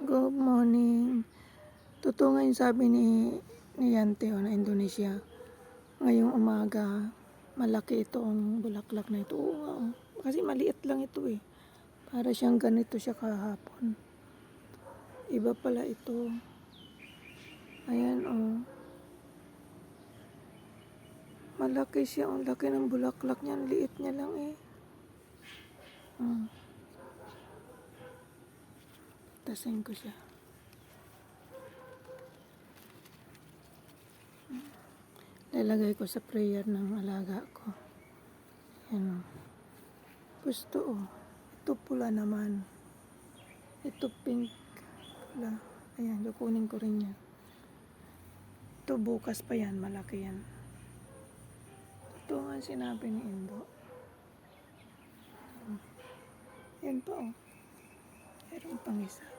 Good morning. Totoo nga yung sabi ni Yante na Indonesia. Ngayong umaga, malaki itong bulaklak na ito. Oo nga, oh. Kasi maliit lang ito eh. Para siyang ganito siya kahapon. Iba pala ito. Ayan oh. Malaki siya. Ang laki ng bulaklak niya. Ang liit niya lang eh. Tasin ko siya. Lalagay ko sa prayer ng alaga ko. Ayan o. Gusto o. Ito pula naman. Ito pink. Pula. Ayan, kukunin ko rin yan. Ito bukas pa yan. Malaki yan. Ito nga sinabi ni Indo. Ayan pa o. Meron pang isa.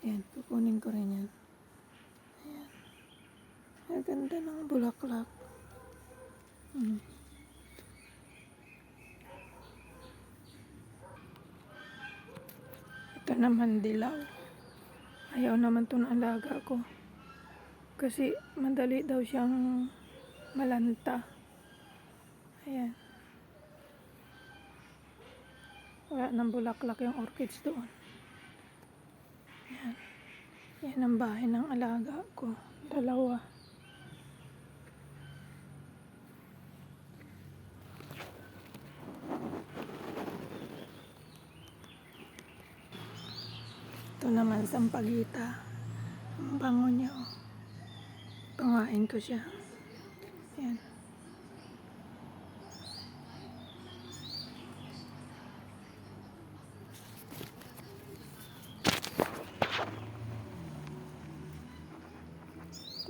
Ayan, kukunin ko rin yan. Ayan. Ang ganda ng bulaklak. Ito naman dilaw. Ayaw naman ito ng alaga ko. Kasi madali daw siyang malanta. Ayan. Wala nang bulaklak yung orchids doon. Ayan. Yan ang bahay ng alaga ko. Dalawa. Ito naman sampagita. Ang bango niya oh. Pangain ko siya. Ayan.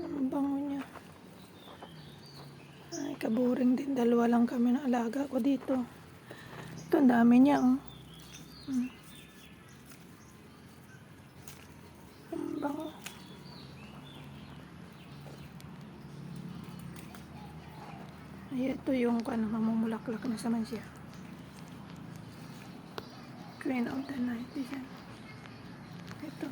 Ang bango niya. Ay, kaboring din. Dalawa lang kami ng alaga ko dito. Ito, ang dami niya oh. Ang bango. Ay, ito yung mamumulaklak na saman siya. Queen of the night. Diyan. Ito.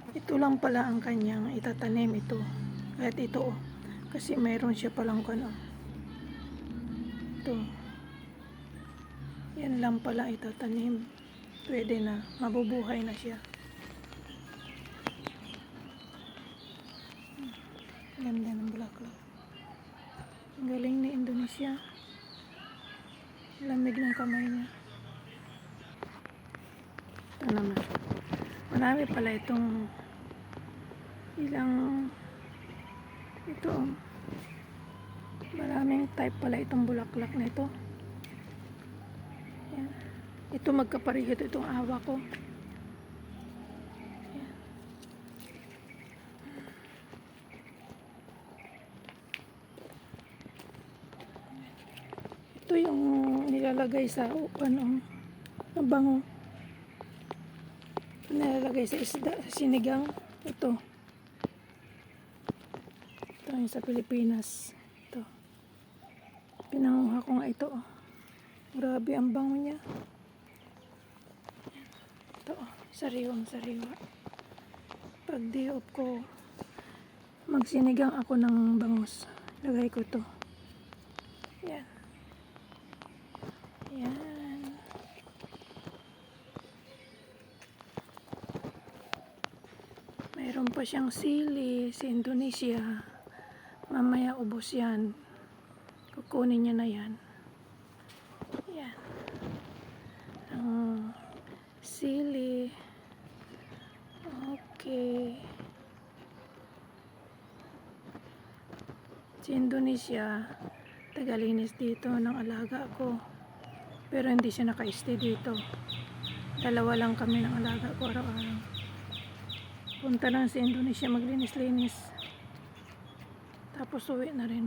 Ito lang pala ang kanyang itatanim ito. Kahit ito oh. Kasi mayroon siya palang ito. Yan lang pala itatanim. Pwede na. Mabubuhay na siya. Ganda ng bulaklak. Ang galing ni Indonesia. Lamig ng kamay niya. Ito naman. Marami pala itong ito. Maraming type pala itong bulaklak na ito. Ayan. Ito magkapareho itong awa ko. Ayan. Ito yung nilalagay sa bango. Nilalagay sa isda, sinigang. Ito yung sa Pilipinas. Ito. Pinanguha ko nga ito. Oh. Grabe ang bango niya. Ito. Oh. Sariwang-sariwa. Pag di-off ko, magsinigang ako ng bangus. Lagay ko ito. Yan. Yan. Mayroon pa siyang sili sa Indonesia. Mamaya ubos yan. Kukunin niya na yan. Yan. Ang sili. Okay. Sa Indonesia, tagalinis dito ng alaga ko. Pero hindi siya naka-stay dito. Dalawa lang kami ng alaga ko araw-araw. Punta lang sa Indonesia maglinis-linis. Tapos uwi na rin.